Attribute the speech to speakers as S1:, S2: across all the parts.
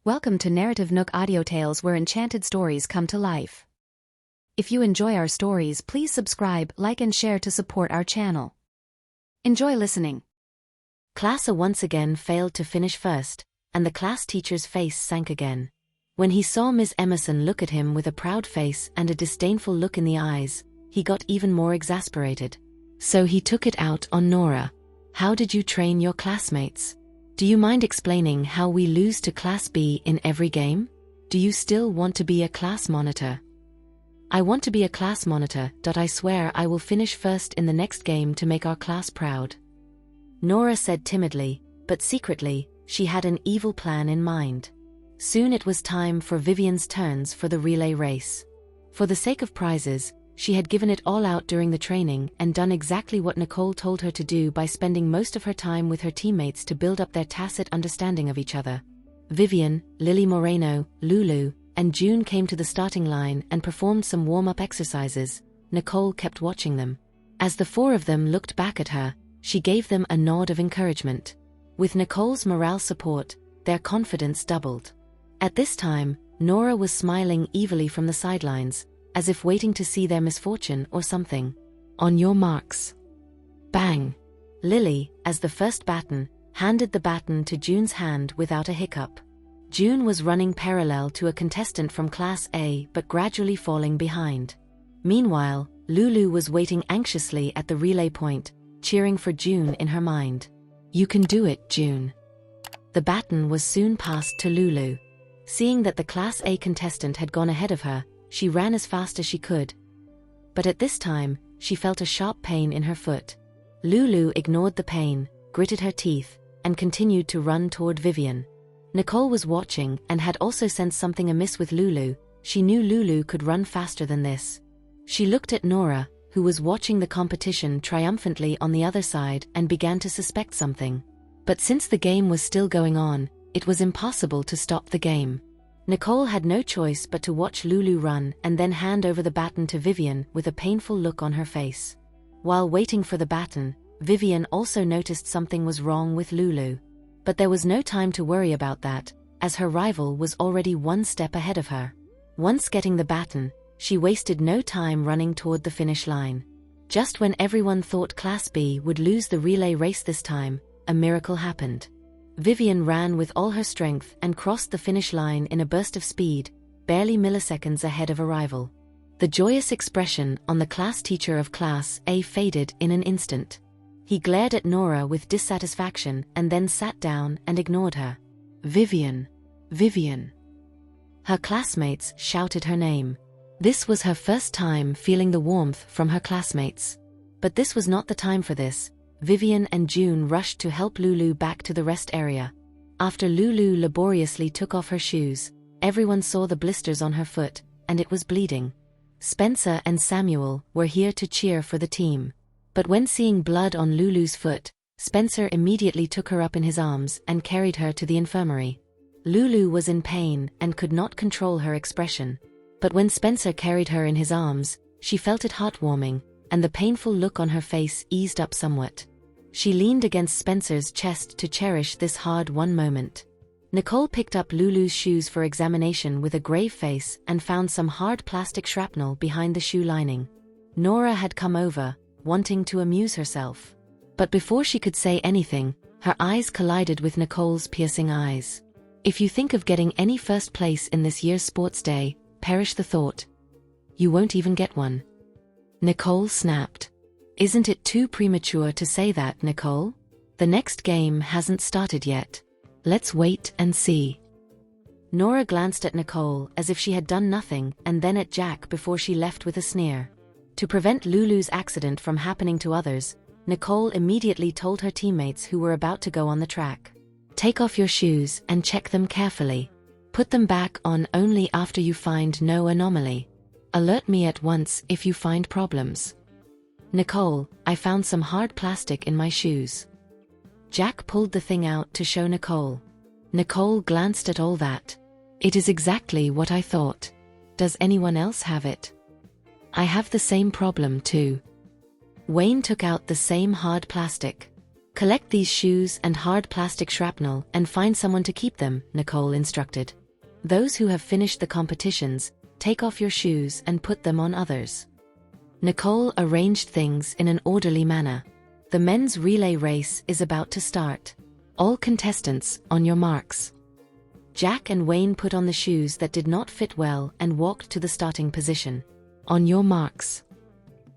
S1: Welcome to NarrativeNook audio tales where enchanted stories come to life. If you enjoy our stories, please subscribe, like and share to support our channel. Enjoy listening.
S2: Class A once again failed to finish first, and the class teacher's face sank again. When he saw Miss Emerson look at him with a proud face and a disdainful look in the eyes, he got even more exasperated. So he took it out on Nora. "How did you train your classmates? Do you mind explaining how we lose to Class B in every game? Do you still want to be a class monitor?" "I want to be a class monitor. I swear I will finish first in the next game to make our class proud," Nora said timidly, but secretly, she had an evil plan in mind. Soon it was time for Vivian's turns for the relay race. For the sake of prizes, she had given it all out during the training and done exactly what Nicole told her to do by spending most of her time with her teammates to build up their tacit understanding of each other. Vivian, Lily Moreno, Lulu, and June came to the starting line and performed some warm-up exercises. Nicole kept watching them. As the four of them looked back at her, she gave them a nod of encouragement. With Nicole's morale support, their confidence doubled. At this time, Nora was smiling evilly from the sidelines, as if waiting to see their misfortune or something. "On your marks." Bang! Lily, as the first baton, handed the baton to June's hand without a hiccup. June was running parallel to a contestant from Class A but gradually falling behind. Meanwhile, Lulu was waiting anxiously at the relay point, cheering for June in her mind. "You can do it, June." The baton was soon passed to Lulu. Seeing that the Class A contestant had gone ahead of her, she ran as fast as she could. But at this time, she felt a sharp pain in her foot. Lulu ignored the pain, gritted her teeth, and continued to run toward Vivian. Nicole was watching and had also sensed something amiss with Lulu. She knew Lulu could run faster than this. She looked at Nora, who was watching the competition triumphantly on the other side, and began to suspect something. But since the game was still going on, it was impossible to stop the game. Nicole had no choice but to watch Lulu run and then hand over the baton to Vivian with a painful look on her face. While waiting for the baton, Vivian also noticed something was wrong with Lulu. But there was no time to worry about that, as her rival was already one step ahead of her. Once getting the baton, she wasted no time running toward the finish line. Just when everyone thought Class B would lose the relay race this time, a miracle happened. Vivian ran with all her strength and crossed the finish line in a burst of speed, barely milliseconds ahead of a rival. The joyous expression on the class teacher of Class A faded in an instant. He glared at Nora with dissatisfaction and then sat down and ignored her. "Vivian! Vivian!" Her classmates shouted her name. This was her first time feeling the warmth from her classmates. But this was not the time for this. Vivian and June rushed to help Lulu back to the rest area. After Lulu laboriously took off her shoes, everyone saw the blisters on her foot, and it was bleeding. Spencer and Samuel were here to cheer for the team. But when seeing blood on Lulu's foot, Spencer immediately took her up in his arms and carried her to the infirmary. Lulu was in pain and could not control her expression. But when Spencer carried her in his arms, she felt it heartwarming, and the painful look on her face eased up somewhat. She leaned against Spencer's chest to cherish this hard-won moment. Nicole picked up Lulu's shoes for examination with a grave face and found some hard plastic shrapnel behind the shoe lining. Nora had come over, wanting to amuse herself. But before she could say anything, her eyes collided with Nicole's piercing eyes. "If you think of getting any first place in this year's sports day, perish the thought. You won't even get one." Nicole snapped. "Isn't it too premature to say that, Nicole? The next game hasn't started yet. Let's wait and see." Nora glanced at Nicole as if she had done nothing and then at Jack before she left with a sneer. To prevent Lulu's accident from happening to others, Nicole immediately told her teammates who were about to go on the track. "Take off your shoes and check them carefully. Put them back on only after you find no anomaly. Alert me at once if you find problems." "Nicole, I found some hard plastic in my shoes." Jack pulled the thing out to show Nicole. Nicole glanced at all that. "It is exactly what I thought. Does anyone else have it?" "I have the same problem too." Wayne took out the same hard plastic. Collect these shoes and hard plastic shrapnel and find someone to keep them, Nicole instructed. Those who have finished the competitions, take off your shoes and put them on others. Nicole arranged things in an orderly manner. The men's relay race is about to start. All contestants, on your marks. Jack and Wayne put on the shoes that did not fit well and walked to the starting position. On your marks.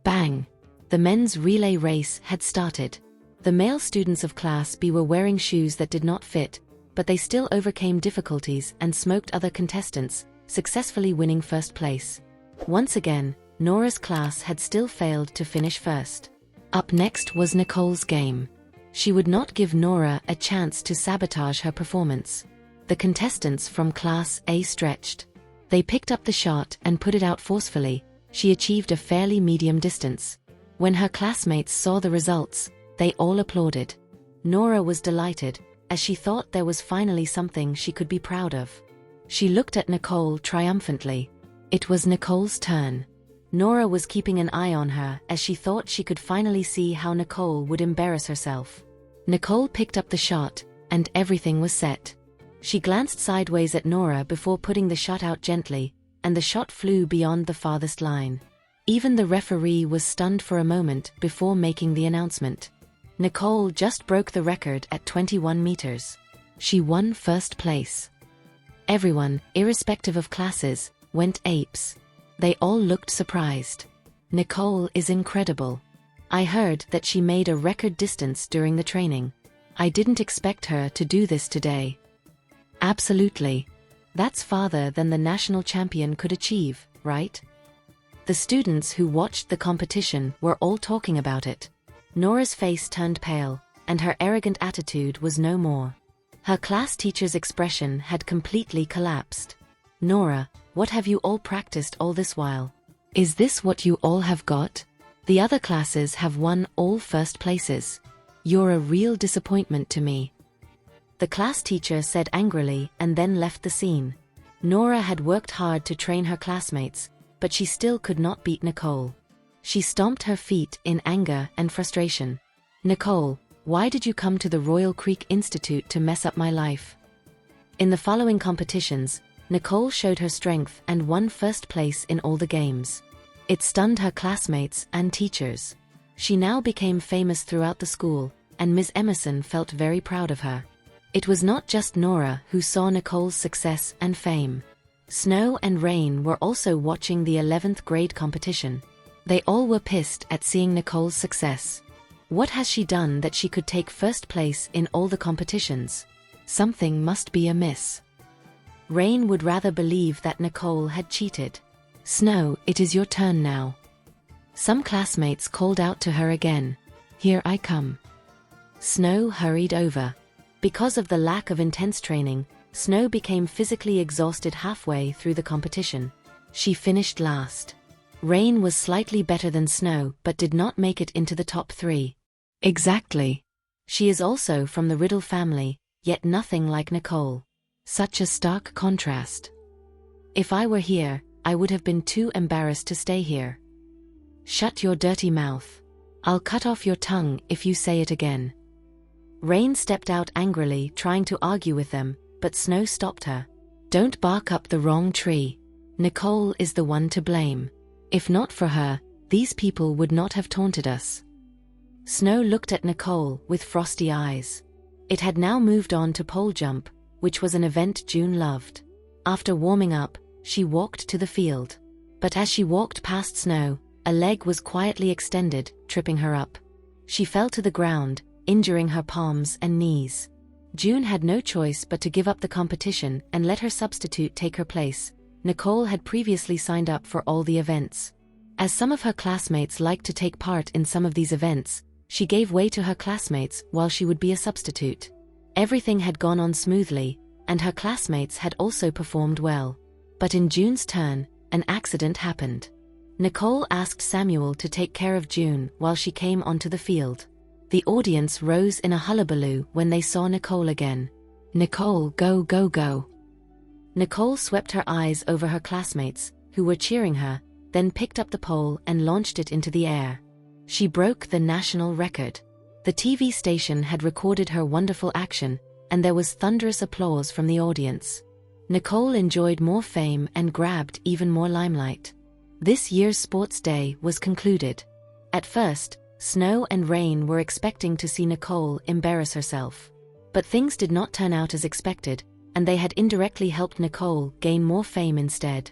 S2: Bang! The men's relay race had started. The male students of Class B were wearing shoes that did not fit, but they still overcame difficulties and smoked other contestants, successfully winning first place. Once again, Nora's class had still failed to finish first. Up next was Nicole's game. She would not give Nora a chance to sabotage her performance. The contestants from Class A stretched. They picked up the shot and put it out forcefully. She achieved a fairly medium distance. When her classmates saw the results, they all applauded. Nora was delighted, as she thought there was finally something she could be proud of. She looked at Nicole triumphantly. It was Nicole's turn. Nora was keeping an eye on her as she thought she could finally see how Nicole would embarrass herself. Nicole picked up the shot, and everything was set. She glanced sideways at Nora before putting the shot out gently, and the shot flew beyond the farthest line. Even the referee was stunned for a moment before making the announcement. Nicole just broke the record at 21 meters. She won first place. Everyone, irrespective of classes, went apes. They all looked surprised. Nicole is incredible. I heard that she made a record distance during the training. I didn't expect her to do this today. Absolutely. That's farther than the national champion could achieve, right? The students who watched the competition were all talking about it. Nora's face turned pale, and her arrogant attitude was no more. Her class teacher's expression had completely collapsed. Nora, what have you all practiced all this while? Is this what you all have got? The other classes have won all first places. You're a real disappointment to me. The class teacher said angrily and then left the scene. Nora had worked hard to train her classmates, but she still could not beat Nicole. She stomped her feet in anger and frustration. Nicole, why did you come to the Royal Creek Institute to mess up my life? In the following competitions, Nicole showed her strength and won first place in all the games. It stunned her classmates and teachers. She now became famous throughout the school, and Ms. Emerson felt very proud of her. It was not just Nora who saw Nicole's success and fame. Snow and Rain were also watching the 11th grade competition. They all were pissed at seeing Nicole's success. What has she done that she could take first place in all the competitions? Something must be amiss. Rain would rather believe that Nicole had cheated. Snow, it is your turn now. Some classmates called out to her again. Here I come. Snow hurried over. Because of the lack of intense training, Snow became physically exhausted halfway through the competition. She finished last. Rain was slightly better than Snow but did not make it into the top 3. Exactly. She is also from the Riddle family, yet nothing like Nicole. Such a stark contrast. If I were here, I would have been too embarrassed to stay here. Shut your dirty mouth. I'll cut off your tongue if you say it again. Rain stepped out angrily, trying to argue with them, but Snow stopped her. Don't bark up the wrong tree. Nicole is the one to blame. If not for her, these people would not have taunted us. Snow looked at Nicole with frosty eyes. It had now moved on to pole jump, which was an event June loved. After warming up, she walked to the field. But as she walked past Snow, a leg was quietly extended, tripping her up. She fell to the ground, injuring her palms and knees. June had no choice but to give up the competition and let her substitute take her place. Nicole had previously signed up for all the events. As some of her classmates liked to take part in some of these events, she gave way to her classmates while she would be a substitute. Everything had gone on smoothly, and her classmates had also performed well. But in June's turn, an accident happened. Nicole asked Samuel to take care of June while she came onto the field. The audience rose in a hullabaloo when they saw Nicole again. Nicole, go, go, go. Nicole swept her eyes over her classmates, who were cheering her, then picked up the pole and launched it into the air. She broke the national record. The TV station had recorded her wonderful action, and there was thunderous applause from the audience. Nicole enjoyed more fame and grabbed even more limelight. This year's sports day was concluded. At first, snow and rain were expecting to see Nicole embarrass herself. But things did not turn out as expected, and they had indirectly helped Nicole gain more fame instead.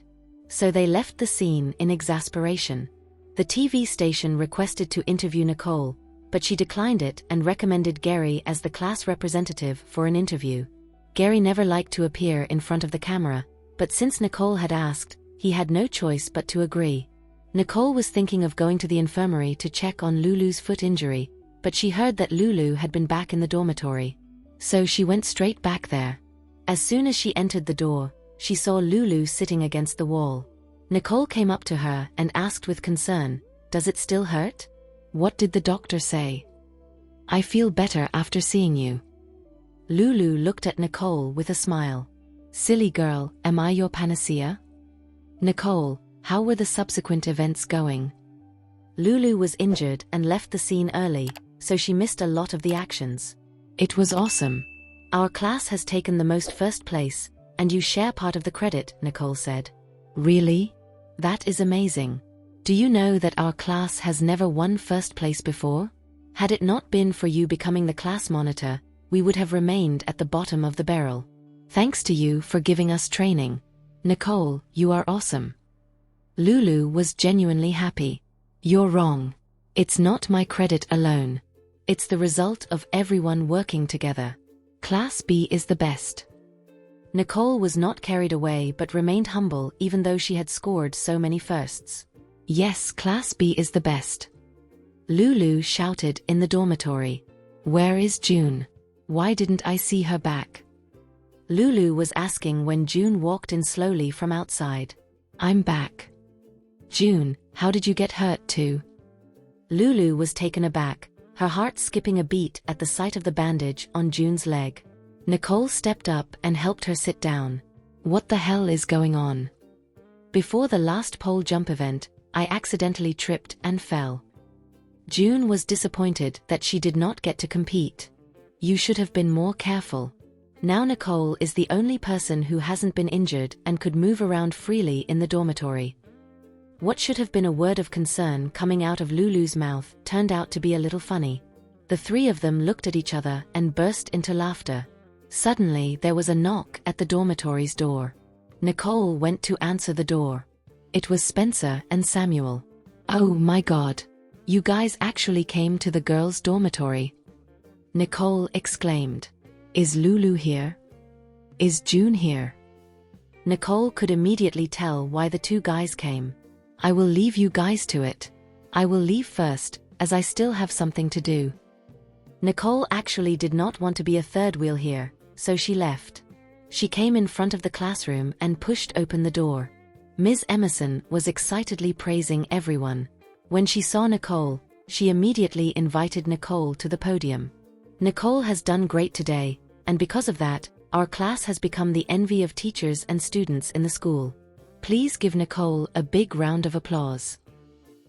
S2: So they left the scene in exasperation. The TV station requested to interview Nicole, but she declined it and recommended Gary as the class representative for an interview. Gary never liked to appear in front of the camera, but since Nicole had asked, he had no choice but to agree. Nicole was thinking of going to the infirmary to check on Lulu's foot injury, but she heard that Lulu had been back in the dormitory. So she went straight back there. As soon as she entered the door, she saw Lulu sitting against the wall. Nicole came up to her and asked with concern, "Does it still hurt? What did the doctor say?" "I feel better after seeing you." Lulu looked at Nicole with a smile. "Silly girl, am I your panacea?" "Nicole, how were the subsequent events going?" Lulu was injured and left the scene early, so she missed a lot of the actions. "It was awesome. Our class has taken the most first place, and you share part of the credit," Nicole said. "Really? That is amazing. Do you know that our class has never won first place before? Had it not been for you becoming the class monitor, we would have remained at the bottom of the barrel. Thanks to you for giving us training. Nicole, you are awesome." Lulu was genuinely happy. "You're wrong. It's not my credit alone. It's the result of everyone working together. Class B is the best." Nicole was not carried away but remained humble even though she had scored so many firsts. "Yes, Class B is the best." Lulu shouted in the dormitory. "Where is June? Why didn't I see her back?" Lulu was asking when June walked in slowly from outside. "I'm back." "June, how did you get hurt too?" Lulu was taken aback, her heart skipping a beat at the sight of the bandage on June's leg. Nicole stepped up and helped her sit down. "What the hell is going on?" "Before the last pole jump event, I accidentally tripped and fell." June was disappointed that she did not get to compete. "You should have been more careful." Now Nicole is the only person who hasn't been injured and could move around freely in the dormitory. What should have been a word of concern coming out of Lulu's mouth turned out to be a little funny. The three of them looked at each other and burst into laughter. Suddenly there was a knock at the dormitory's door. Nicole went to answer the door. It was Spencer and Samuel. "Oh my God. You guys actually came to the girls' dormitory?" Nicole exclaimed. "Is Lulu here? Is June here?" Nicole could immediately tell why the two guys came. "I will leave you guys to it. I will leave first, as I still have something to do." Nicole actually did not want to be a third wheel here, so she left. She came in front of the classroom and pushed open the door. Ms. Emerson was excitedly praising everyone. When she saw Nicole, she immediately invited Nicole to the podium. "Nicole has done great today, and because of that, our class has become the envy of teachers and students in the school. Please give Nicole a big round of applause."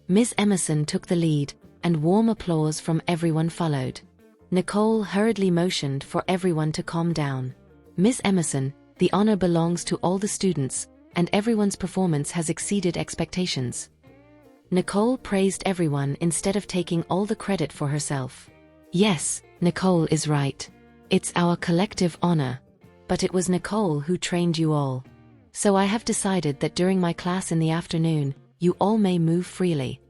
S2: Ms. Emerson took the lead, and warm applause from everyone followed. Nicole hurriedly motioned for everyone to calm down. "Ms. Emerson, the honor belongs to all the students, and everyone's performance has exceeded expectations." Nicole praised everyone instead of taking all the credit for herself. "Yes, Nicole is right. It's our collective honor. But it was Nicole who trained you all. So I have decided that during my class in the afternoon, you all may move freely."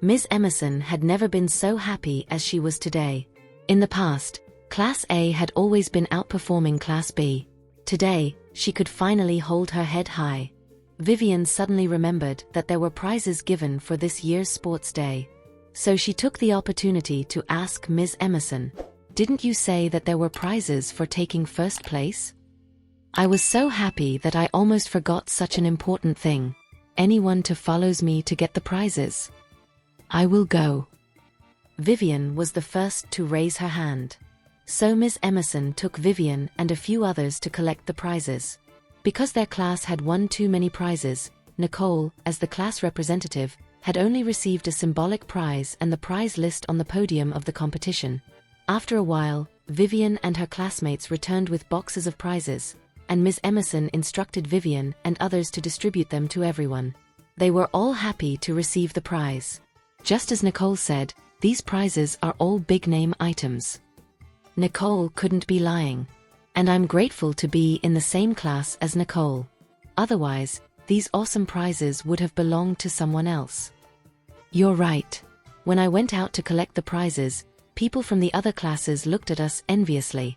S2: Ms. Emerson had never been so happy as she was today. In the past, Class A had always been outperforming Class B. Today, she could finally hold her head high. Vivian suddenly remembered that there were prizes given for this year's sports day. So she took the opportunity to ask Ms. Emerson, "Didn't you say that there were prizes for taking first place? I was so happy that I almost forgot such an important thing. Anyone to follows me to get the prizes? I will go." Vivian was the first to raise her hand. So Ms. Emerson took Vivian and a few others to collect the prizes. Because their class had won too many prizes, Nicole, as the class representative, had only received a symbolic prize and the prize list on the podium of the competition. After a while, Vivian and her classmates returned with boxes of prizes, and Ms. Emerson instructed Vivian and others to distribute them to everyone. They were all happy to receive the prize. Just as Nicole said, these prizes are all big-name items. Nicole couldn't be lying. And I'm grateful to be in the same class as Nicole. Otherwise, these awesome prizes would have belonged to someone else. You're right. When I went out to collect the prizes, people from the other classes looked at us enviously.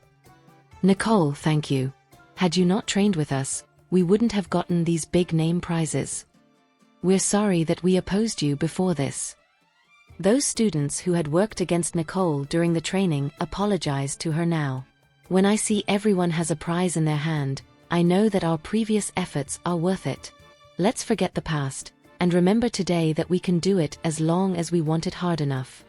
S2: Nicole, thank you. Had you not trained with us, we wouldn't have gotten these big-name prizes. We're sorry that we opposed you before this. Those students who had worked against Nicole during the training apologized to her now. When I see everyone has a prize in their hand, I know that our previous efforts are worth it. Let's forget the past, and remember today that we can do it as long as we want it hard enough.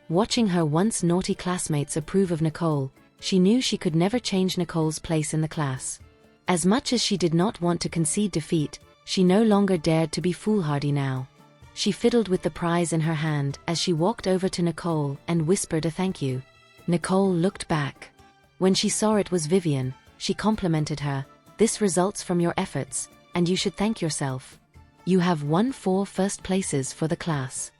S2: Watching her once naughty classmates approve of Nicole, she knew she could never change Nicole's place in the class. As much as she did not want to concede defeat, she no longer dared to be foolhardy now. She fiddled with the prize in her hand as she walked over to Nicole and whispered a thank you. Nicole looked back. When she saw it was Vivian, she complimented her. This results from your efforts, and you should thank yourself. You have won 4 first places for the class.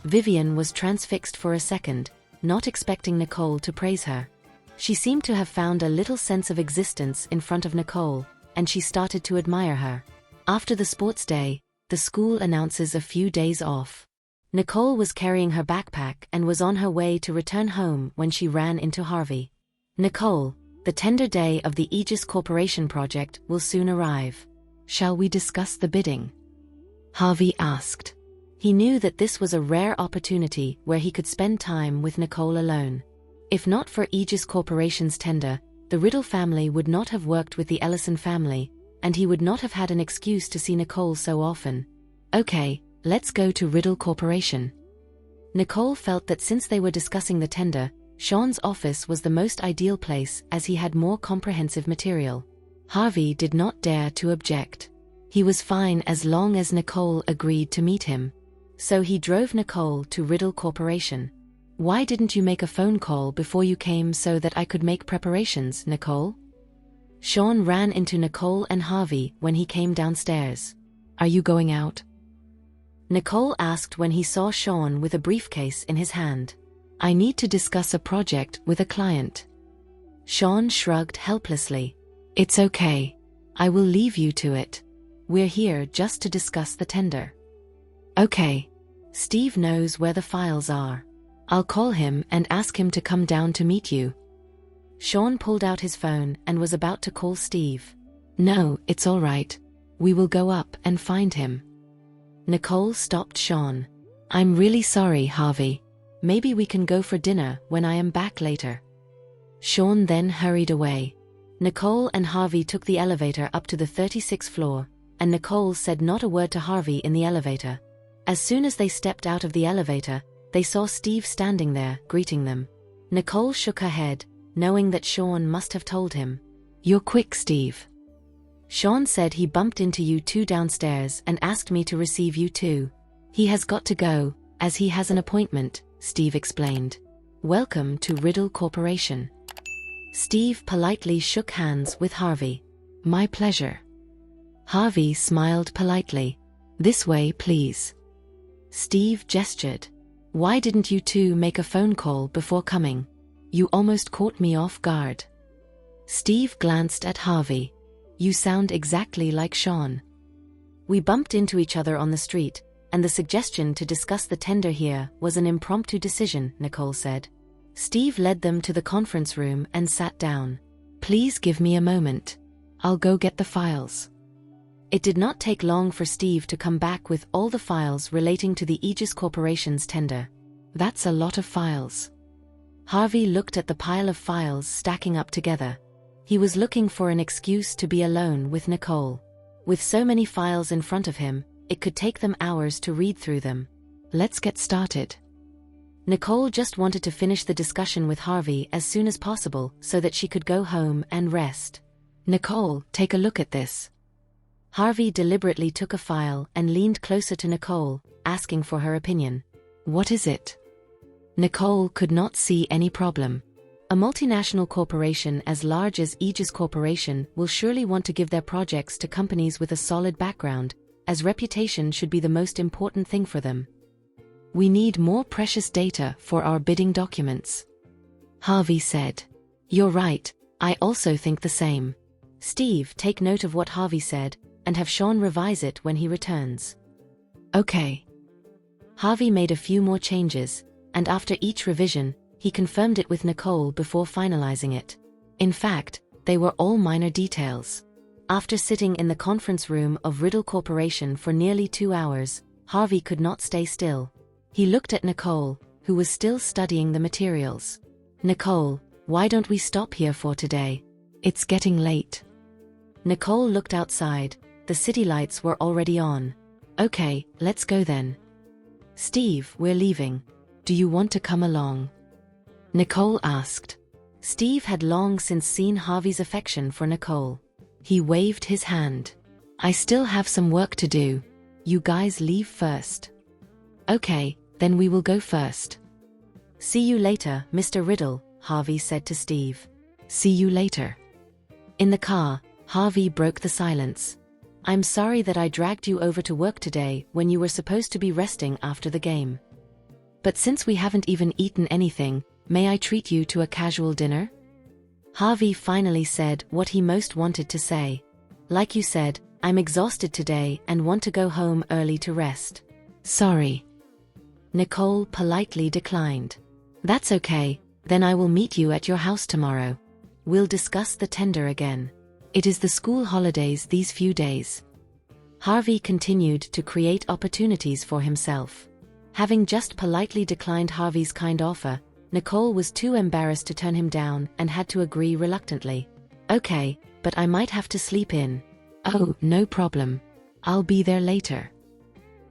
S2: Vivian was transfixed for a second, not expecting Nicole to praise her. She seemed to have found a little sense of existence in front of Nicole, and she started to admire her. After the sports day, the school announces a few days off. Nicole was carrying her backpack and was on her way to return home when she ran into Harvey. Nicole, the tender day of the Aegis Corporation project will soon arrive. Shall we discuss the bidding? Harvey asked. He knew that this was a rare opportunity where he could spend time with Nicole alone. If not for Aegis Corporation's tender, the Riddle family would not have worked with the Ellison family, and he would not have had an excuse to see Nicole so often. Okay, let's go to Riddle Corporation. Nicole felt that since they were discussing the tender, Sean's office was the most ideal place as he had more comprehensive material. Harvey did not dare to object. He was fine as long as Nicole agreed to meet him. So he drove Nicole to Riddle Corporation. Why didn't you make a phone call before you came so that I could make preparations, Nicole? Sean ran into Nicole and Harvey when he came downstairs. Are you going out? Nicole asked when he saw Sean with a briefcase in his hand. I need to discuss a project with a client. Sean shrugged helplessly. It's okay. I will leave you to it. We're here just to discuss the tender. Okay. Steve knows where the files are. I'll call him and ask him to come down to meet you. Sean pulled out his phone and was about to call Steve. No, it's all right. We will go up and find him. Nicole stopped Sean. I'm really sorry, Harvey. Maybe we can go for dinner when I am back later. Sean then hurried away. Nicole and Harvey took the elevator up to the 36th floor, and Nicole said not a word to Harvey in the elevator. As soon as they stepped out of the elevator, they saw Steve standing there, greeting them. Nicole shook her head, knowing that Sean must have told him. You're quick, Steve. Sean said he bumped into you two downstairs and asked me to receive you too. He has got to go, as he has an appointment, Steve explained. Welcome to Riddle Corporation. Steve politely shook hands with Harvey. My pleasure. Harvey smiled politely. This way, please. Steve gestured. Why didn't you two make a phone call before coming? You almost caught me off guard. Steve glanced at Harvey. You sound exactly like Sean. We bumped into each other on the street, and the suggestion to discuss the tender here was an impromptu decision, Nicole said. Steve led them to the conference room and sat down. Please give me a moment. I'll go get the files. It did not take long for Steve to come back with all the files relating to the Aegis Corporation's tender. That's a lot of files. Harvey looked at the pile of files stacking up together. He was looking for an excuse to be alone with Nicole. With so many files in front of him, it could take them hours to read through them. Let's get started. Nicole just wanted to finish the discussion with Harvey as soon as possible so that she could go home and rest. Nicole, take a look at this. Harvey deliberately took a file and leaned closer to Nicole, asking for her opinion. What is it? Nicole could not see any problem. A multinational corporation as large as Aegis Corporation will surely want to give their projects to companies with a solid background, as reputation should be the most important thing for them. We need more precious data for our bidding documents. Harvey said. You're right, I also think the same. Steve, take note of what Harvey said, and have Sean revise it when he returns. Okay. Harvey made a few more changes, and after each revision, he confirmed it with Nicole before finalizing it. In fact, they were all minor details. After sitting in the conference room of Riddle Corporation for nearly 2 hours, Harvey could not stay still. He looked at Nicole, who was still studying the materials. Nicole, why don't we stop here for today? It's getting late. Nicole looked outside. The city lights were already on. Okay, let's go then. Steve, we're leaving. Do you want to come along? Nicole asked. Steve had long since seen Harvey's affection for Nicole. He waved his hand. I still have some work to do. You guys leave first. Okay, then we will go first. See you later, Mr. Riddle, Harvey said to Steve. See you later. In the car, Harvey broke the silence. I'm sorry that I dragged you over to work today when you were supposed to be resting after the game. But since we haven't even eaten anything, may I treat you to a casual dinner? Harvey finally said what he most wanted to say. Like you said, I'm exhausted today and want to go home early to rest. Sorry. Nicole politely declined. That's okay, then I will meet you at your house tomorrow. We'll discuss the tender again. It is the school holidays these few days. Harvey continued to create opportunities for himself. Having just politely declined Harvey's kind offer, Nicole was too embarrassed to turn him down and had to agree reluctantly. Okay, but I might have to sleep in. Oh, no problem. I'll be there later.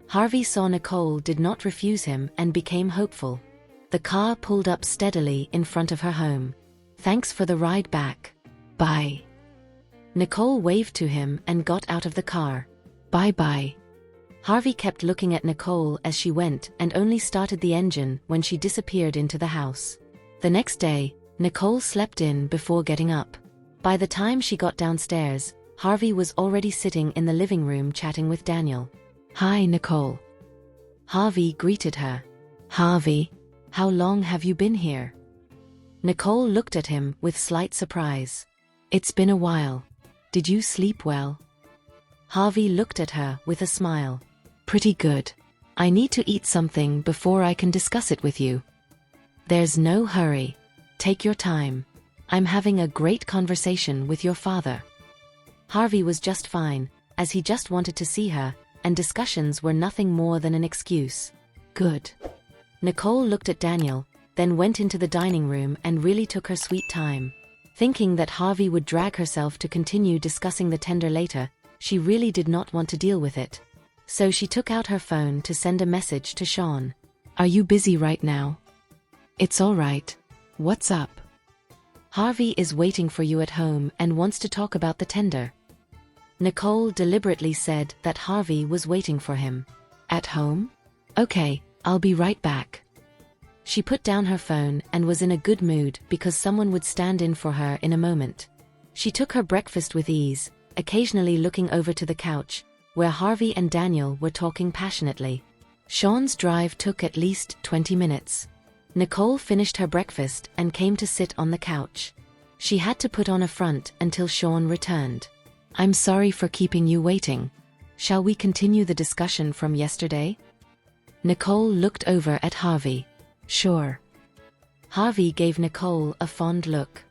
S2: Harvey saw Nicole did not refuse him and became hopeful. The car pulled up steadily in front of her home. Thanks for the ride back. Bye. Nicole waved to him and got out of the car. Bye-bye. Harvey kept looking at Nicole as she went and only started the engine when she disappeared into the house. The next day, Nicole slept in before getting up. By the time she got downstairs, Harvey was already sitting in the living room chatting with Daniel. Hi, Nicole. Harvey greeted her. Harvey, how long have you been here? Nicole looked at him with slight surprise. It's been a while. Did you sleep well? Harvey looked at her with a smile. Pretty good. I need to eat something before I can discuss it with you. There's no hurry. Take your time. I'm having a great conversation with your father. Harvey was just fine, as he just wanted to see her, and discussions were nothing more than an excuse. Good. Nicole looked at Daniel, then went into the dining room and really took her sweet time. Thinking that Harvey would drag herself to continue discussing the tender later, she really did not want to deal with it. So she took out her phone to send a message to Sean. Are you busy right now? It's all right. What's up? Harvey is waiting for you at home and wants to talk about the tender. Nicole deliberately said that Harvey was waiting for him. At home? Okay, I'll be right back. She put down her phone and was in a good mood because someone would stand in for her in a moment. She took her breakfast with ease, occasionally looking over to the couch, where Harvey and Daniel were talking passionately. Sean's drive took at least 20 minutes. Nicole finished her breakfast and came to sit on the couch. She had to put on a front until Sean returned. I'm sorry for keeping you waiting. Shall we continue the discussion from yesterday? Nicole looked over at Harvey. Sure. Harvey gave Nicole a fond look.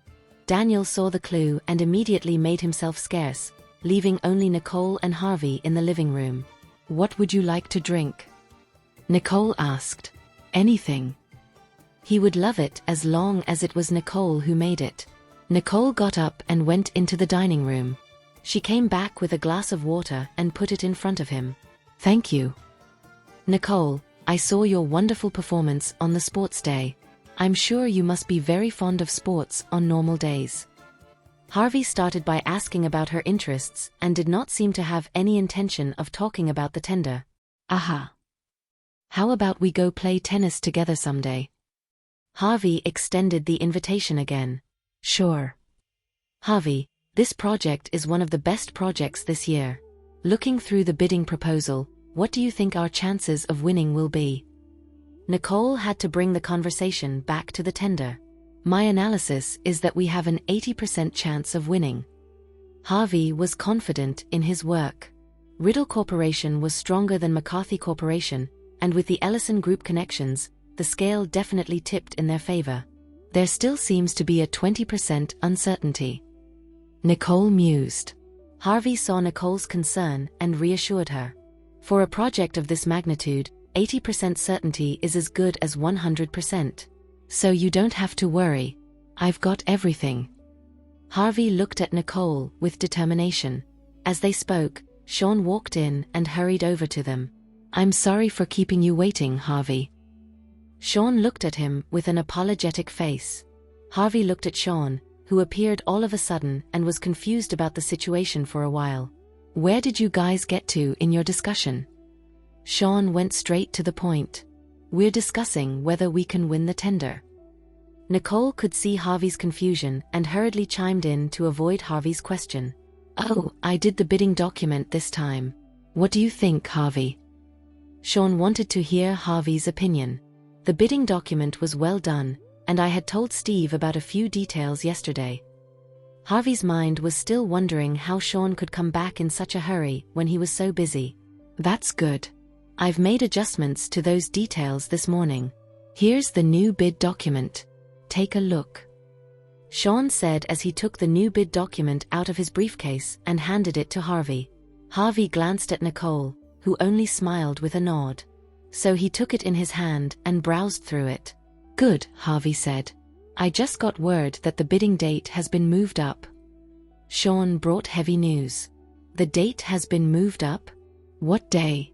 S2: Daniel saw the clue and immediately made himself scarce, leaving only Nicole and Harvey in the living room. What would you like to drink? Nicole asked. Anything. He would love it as long as it was Nicole who made it. Nicole got up and went into the dining room. She came back with a glass of water and put it in front of him. Thank you. Nicole, I saw your wonderful performance on the sports day. I'm sure you must be very fond of sports on normal days. Harvey started by asking about her interests and did not seem to have any intention of talking about the tender.
S1: Aha.
S2: How about we go play tennis together someday? Harvey extended the invitation again.
S1: Sure.
S2: Harvey, this project is one of the best projects this year. Looking through the bidding proposal, what do you think our chances of winning will be? Nicole had to bring the conversation back to the tender. My analysis is that we have an 80% chance of winning. Harvey was confident in his work. Riddle Corporation was stronger than McCarthy Corporation, and with the Ellison Group connections, the scale definitely tipped in their favor. There still seems to be a 20% uncertainty.
S1: Nicole mused.
S2: Harvey saw Nicole's concern and reassured her. For a project of this magnitude, 80% certainty is as good as 100%.
S1: So you don't have to worry. I've got everything.
S2: Harvey looked at Nicole with determination. As they spoke, Sean walked in and hurried over to them.
S1: I'm sorry for keeping you waiting, Harvey.
S2: Sean looked at him with an apologetic face. Harvey looked at Sean, who appeared all of a sudden and was confused about the situation for a while.
S1: Where did you guys get to in your discussion?
S2: Sean went straight to the point. We're discussing whether we can win the tender. Nicole could see Harvey's confusion and hurriedly chimed in to avoid Harvey's question.
S1: Oh, I did the bidding document this time. What do you think, Harvey?
S2: Sean wanted to hear Harvey's opinion. The bidding document was well done, and I had told Steve about a few details yesterday. Harvey's mind was still wondering how Sean could come back in such a hurry when he was so busy.
S1: That's good.
S2: I've made adjustments to those details this morning.
S1: Here's the new bid document. Take a look.
S2: Sean said as he took the new bid document out of his briefcase and handed it to Harvey. Harvey glanced at Nicole, who only smiled with a nod. So he took it in his hand and browsed through it.
S1: Good, Harvey said. I just got word that the bidding date has been moved up.
S2: Sean brought heavy news. The date has been moved up?
S1: What day?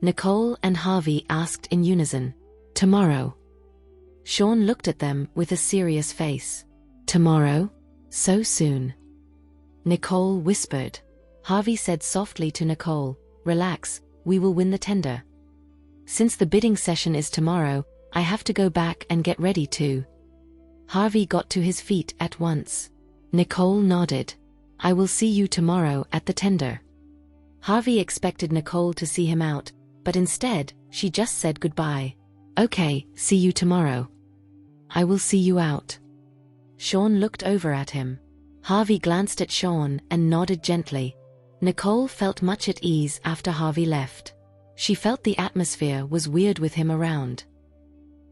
S2: Nicole and Harvey asked in unison.
S1: Tomorrow.
S2: Sean looked at them with a serious face.
S1: Tomorrow? So soon?
S2: Nicole whispered. Harvey said softly to Nicole, Relax, we will win the tender. Since the bidding session is tomorrow, I have to go back and get ready too. Harvey got to his feet at once.
S1: Nicole nodded. I will see you tomorrow at the tender.
S2: Harvey expected Nicole to see him out, but instead, she just said goodbye.
S1: Okay, see you tomorrow. I will see you out.
S2: Sean looked over at him. Harvey glanced at Sean and nodded gently. Nicole felt much at ease after Harvey left. She felt the atmosphere was weird with him around.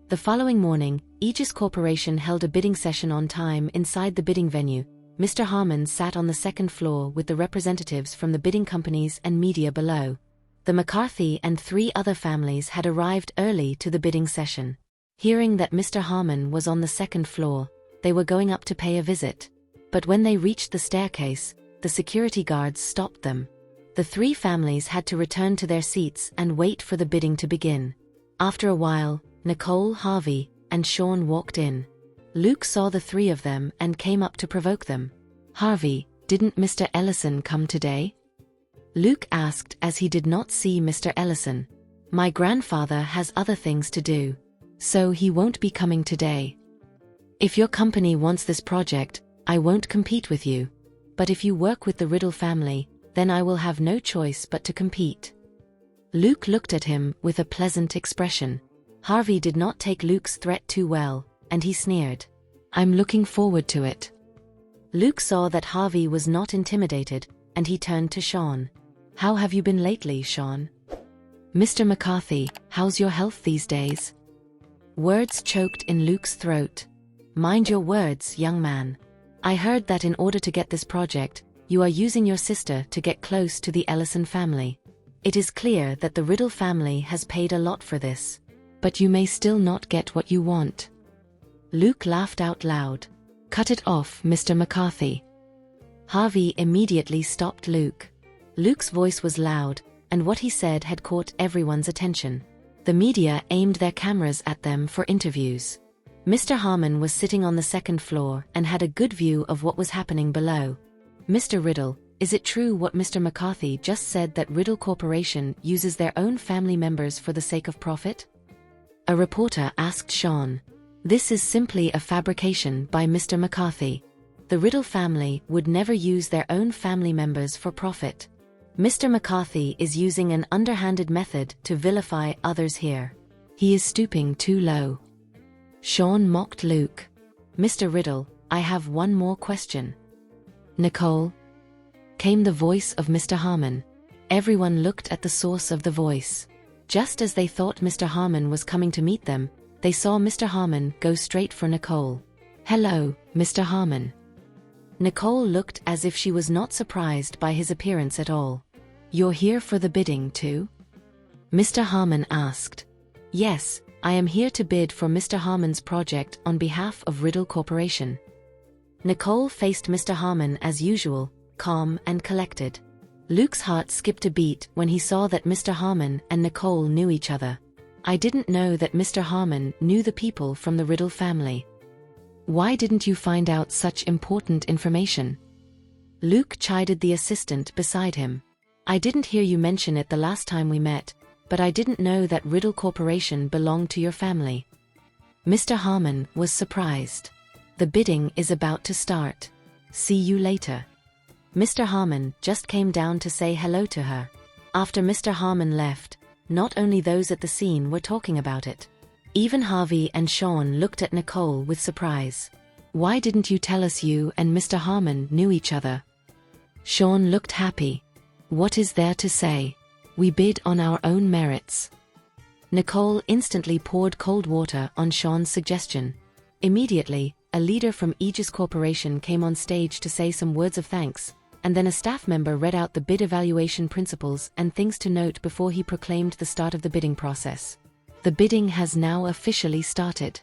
S2: The following morning, Aegis Corporation held a bidding session on time inside the bidding venue. Mr. Harmon sat on the second floor with the representatives from the bidding companies and media below. The McCarthy and 3 other families had arrived early to the bidding session. Hearing that Mr. Harmon was on the second floor, they were going up to pay a visit. But when they reached the staircase, the security guards stopped them. The 3 families had to return to their seats and wait for the bidding to begin. After a while, Nicole, Harvey, and Sean walked in. Luke saw the 3 of them and came up to provoke them.
S1: Harvey, didn't Mr. Ellison come today?
S2: Luke asked as he did not see Mr. Ellison. My grandfather has other things to do.
S1: So he won't be coming today.
S2: If your company wants this project, I won't compete with you. But if you work with the Riddle family, then I will have no choice but to compete. Luke looked at him with a pleasant expression. Harvey did not take Luke's threat too well, and he sneered.
S1: I'm looking forward to it.
S2: Luke saw that Harvey was not intimidated, and he turned to Sean. How have you been lately, Sean?
S1: Mr. McCarthy, how's your health these days?
S2: Words choked in Luke's throat. Mind your words, young man. I heard that in order to get this project, you are using your sister to get close to the Ellison family. It is clear that the Riddle family has paid a lot for this.
S1: But you may still not get what you want.
S2: Luke laughed out loud.
S1: Cut it off, Mr. McCarthy.
S2: Harvey immediately stopped Luke. Luke's voice was loud, and what he said had caught everyone's attention. The media aimed their cameras at them for interviews. Mr. Harmon was sitting on the second floor and had a good view of what was happening below. "Mr. Riddle, is it true what Mr. McCarthy just said, that Riddle Corporation uses their own family members for the sake of profit?" A reporter asked Sean. "This is simply a fabrication by Mr. McCarthy. The Riddle family would never use their own family members for profit. Mr. McCarthy is using an underhanded method to vilify others here. He is stooping too low." Sean mocked Luke. "Mr. Riddle, I have one more question." "Nicole?" came the voice of Mr. Harmon. Everyone looked at the source of the voice. Just as they thought Mr. Harmon was coming to meet them, they saw Mr. Harmon go straight for Nicole. "Hello, Mr. Harmon." Nicole looked as if she was not surprised by his appearance at all. "You're here for the bidding too?" Mr. Harmon asked. "Yes, I am here to bid for Mr. Harmon's project on behalf of Riddle Corporation." Nicole faced Mr. Harmon as usual, calm and collected. Luke's heart skipped a beat when he saw that Mr. Harmon and Nicole knew each other. "I didn't know that Mr. Harmon knew the people from the Riddle family. Why didn't you find out such important information?" Luke chided the assistant beside him. "I didn't hear you mention it the last time we met, but I didn't know that Riddle Corporation belonged to your family." Mr. Harmon was surprised. "The bidding is about to start. See you later." Mr. Harmon just came down to say hello to her. After Mr. Harmon left, not only those at the scene were talking about it. Even Harvey and Sean looked at Nicole with surprise. "Why didn't you tell us you and Mr. Harmon knew each other?" Sean looked happy. "What is there to say? We bid on our own merits." Nicole instantly poured cold water on Sean's suggestion. Immediately, a leader from Aegis Corporation came on stage to say some words of thanks, and then a staff member read out the bid evaluation principles and things to note before he proclaimed the start of the bidding process. "The bidding has now officially started."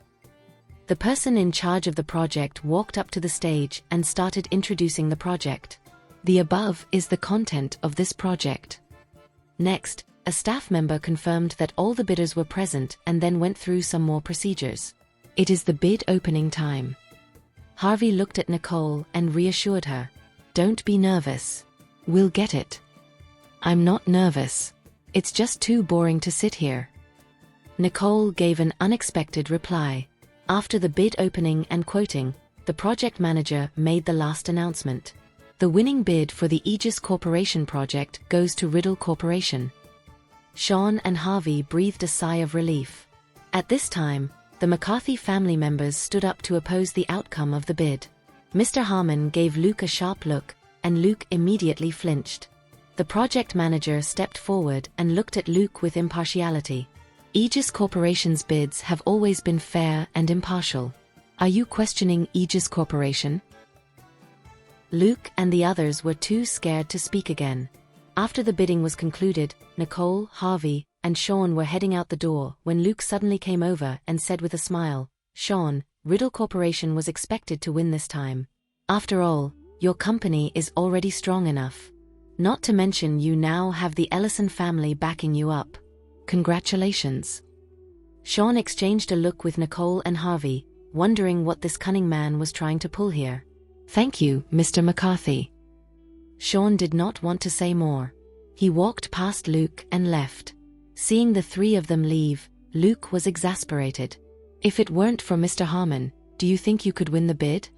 S2: The person in charge of the project walked up to the stage and started introducing the project. "The above is the content of this project." Next, a staff member confirmed that all the bidders were present and then went through some more procedures. "It is the bid opening time." Harvey looked at Nicole and reassured her. "Don't be nervous. We'll get it." "I'm not nervous. It's just too boring to sit here." Nicole gave an unexpected reply. After the bid opening and quoting, the project manager made the last announcement. "The winning bid for the Aegis Corporation project goes to Riddle Corporation." Sean and Harvey breathed a sigh of relief. At this time, the McCarthy family members stood up to oppose the outcome of the bid. Mr. Harmon gave Luke a sharp look, and Luke immediately flinched. The project manager stepped forward and looked at Luke with impartiality. "Aegis Corporation's bids have always been fair and impartial. Are you questioning Aegis Corporation?" Luke and the others were too scared to speak again. After the bidding was concluded, Nicole, Harvey, and Sean were heading out the door when Luke suddenly came over and said with a smile, "Sean, Riddle Corporation was expected to win this time. After all, your company is already strong enough. Not to mention you now have the Ellison family backing you up. Congratulations." Sean exchanged a look with Nicole and Harvey, wondering what this cunning man was trying to pull here. "Thank you, Mr. McCarthy." Sean did not want to say more. He walked past Luke and left. Seeing the three of them leave, Luke was exasperated. "If it weren't for Mr. Harmon, do you think you could win the bid?"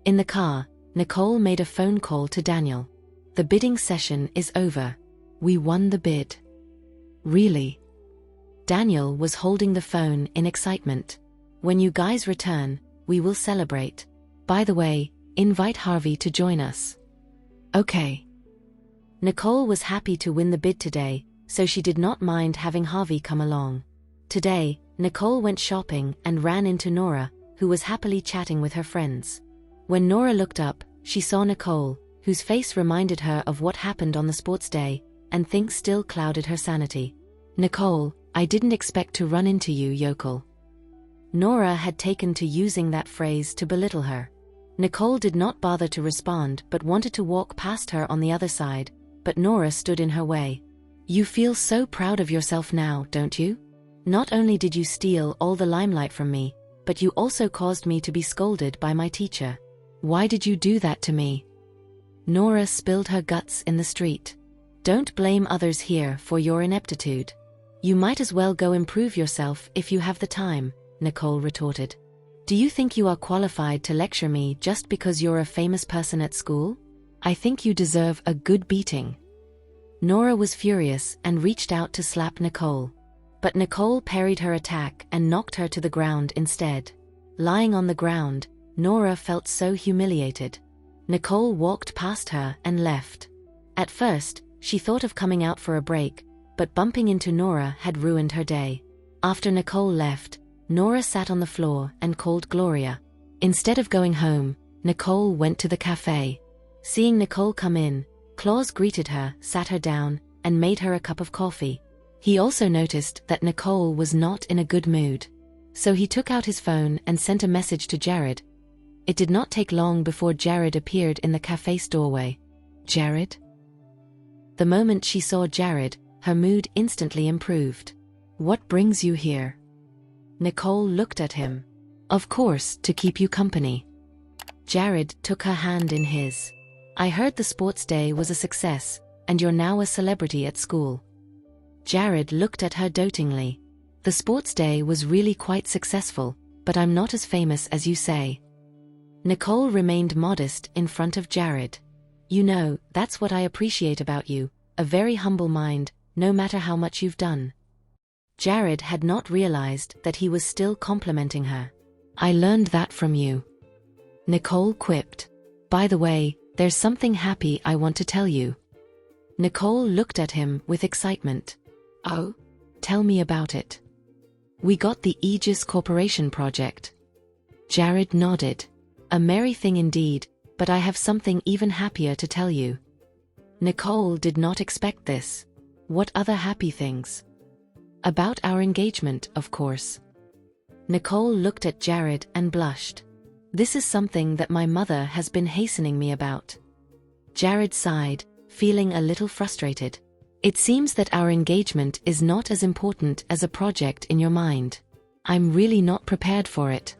S2: In the car, Nicole made a phone call to Daniel. "The bidding session is over. We won the bid." "Really?" Daniel was holding the phone in excitement. "When you guys return, we will celebrate. By the way, invite Harvey to join us." "Okay." Nicole was happy to win the bid today, so she did not mind having Harvey come along. Today, Nicole went shopping and ran into Nora, who was happily chatting with her friends. When Nora looked up, she saw Nicole, whose face reminded her of what happened on the sports day, and things still clouded her sanity. "Nicole, I didn't expect to run into you, yokel." Nora had taken to using that phrase to belittle her. Nicole did not bother to respond but wanted to walk past her on the other side, but Nora stood in her way. "You feel so proud of yourself now, don't you? Not only did you steal all the limelight from me, but you also caused me to be scolded by my teacher. Why did you do that to me? Nora spilled her guts in the street. Don't blame others here for your ineptitude. You might as well go improve yourself if you have the time, Nicole retorted. Do you think you are qualified to lecture me just because you're a famous person at school? I think you deserve a good beating. Nora was furious and reached out to slap Nicole. But Nicole parried her attack and knocked her to the ground instead. Lying on the ground, Nora felt so humiliated. Nicole walked past her and left. At first, she thought of coming out for a break, but bumping into Nora had ruined her day. After Nicole left, Nora sat on the floor and called Gloria. Instead of going home, Nicole went to the cafe. Seeing Nicole come in, Claus greeted her, sat her down, and made her a cup of coffee. He also noticed that Nicole was not in a good mood. So he took out his phone and sent a message to Jared. It did not take long before Jared appeared in the cafe's doorway. Jared? The moment she saw Jared, her mood instantly improved. What brings you here? Nicole looked at him. Of course, to keep you company. Jared took her hand in his. I heard the sports day was a success, and you're now a celebrity at school. Jared looked at her dotingly. The sports day was really quite successful, but I'm not as famous as you say. Nicole remained modest in front of Jared. You know, that's what I appreciate about you, a very humble mind, no matter how much you've done. Jared had not realized that he was still complimenting her. I learned that from you. Nicole quipped. By the way, there's something happy I want to tell you. Nicole looked at him with excitement. Oh? Tell me about it. We got the Aegis Corporation project. Jared nodded. A merry thing indeed, but I have something even happier to tell you. Nicole did not expect this. What other happy things? About our engagement, of course. Nicole looked at Jared and blushed. This is something that my mother has been hastening me about. Jared sighed, feeling a little frustrated. It seems that our engagement is not as important as a project in your mind. I'm really not prepared for it.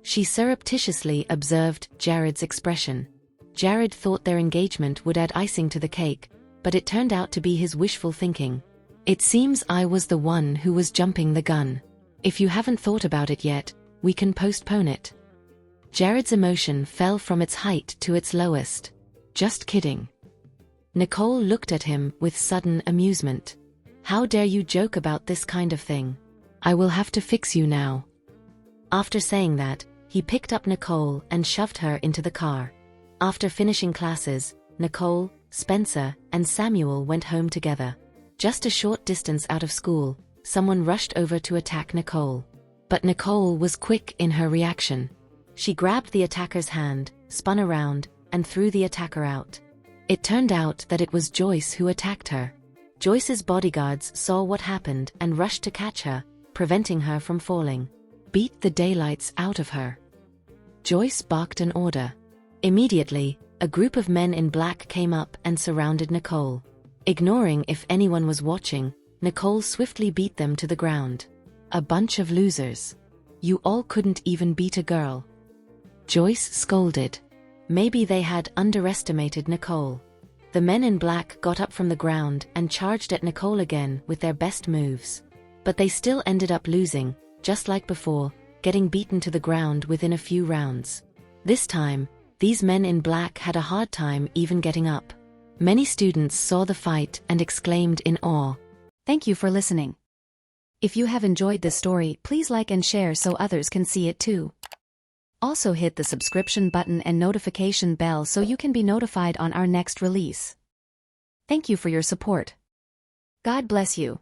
S2: She surreptitiously observed Jared's expression. Jared thought their engagement would add icing to the cake, but it turned out to be his wishful thinking. It seems I was the one who was jumping the gun. If you haven't thought about it yet, we can postpone it. Jared's emotion fell from its height to its lowest. Just kidding. Nicole looked at him with sudden amusement. How dare you joke about this kind of thing? I will have to fix you now. After saying that, he picked up Nicole and shoved her into the car. After finishing classes, Nicole, Spencer, and Samuel went home together. Just a short distance out of school, someone rushed over to attack Nicole. But Nicole was quick in her reaction. She grabbed the attacker's hand, spun around, and threw the attacker out. It turned out that it was Joyce who attacked her. Joyce's bodyguards saw what happened and rushed to catch her, preventing her from falling. Beat the daylights out of her. Joyce barked an order. Immediately, a group of men in black came up and surrounded Nicole. Ignoring if anyone was watching, Nicole swiftly beat them to the ground. A bunch of losers. You all couldn't even beat a girl. Joyce scolded. Maybe they had underestimated Nicole. The men in black got up from the ground and charged at Nicole again with their best moves. But they still ended up losing, just like before, getting beaten to the ground within a few rounds. This time, these men in black had a hard time even getting up. Many students saw the fight and exclaimed in awe.
S1: Thank you for listening. If you have enjoyed this story, please like and share so others can see it too. Also hit the subscription button and notification bell so you can be notified on our next release. Thank you for your support. God bless you.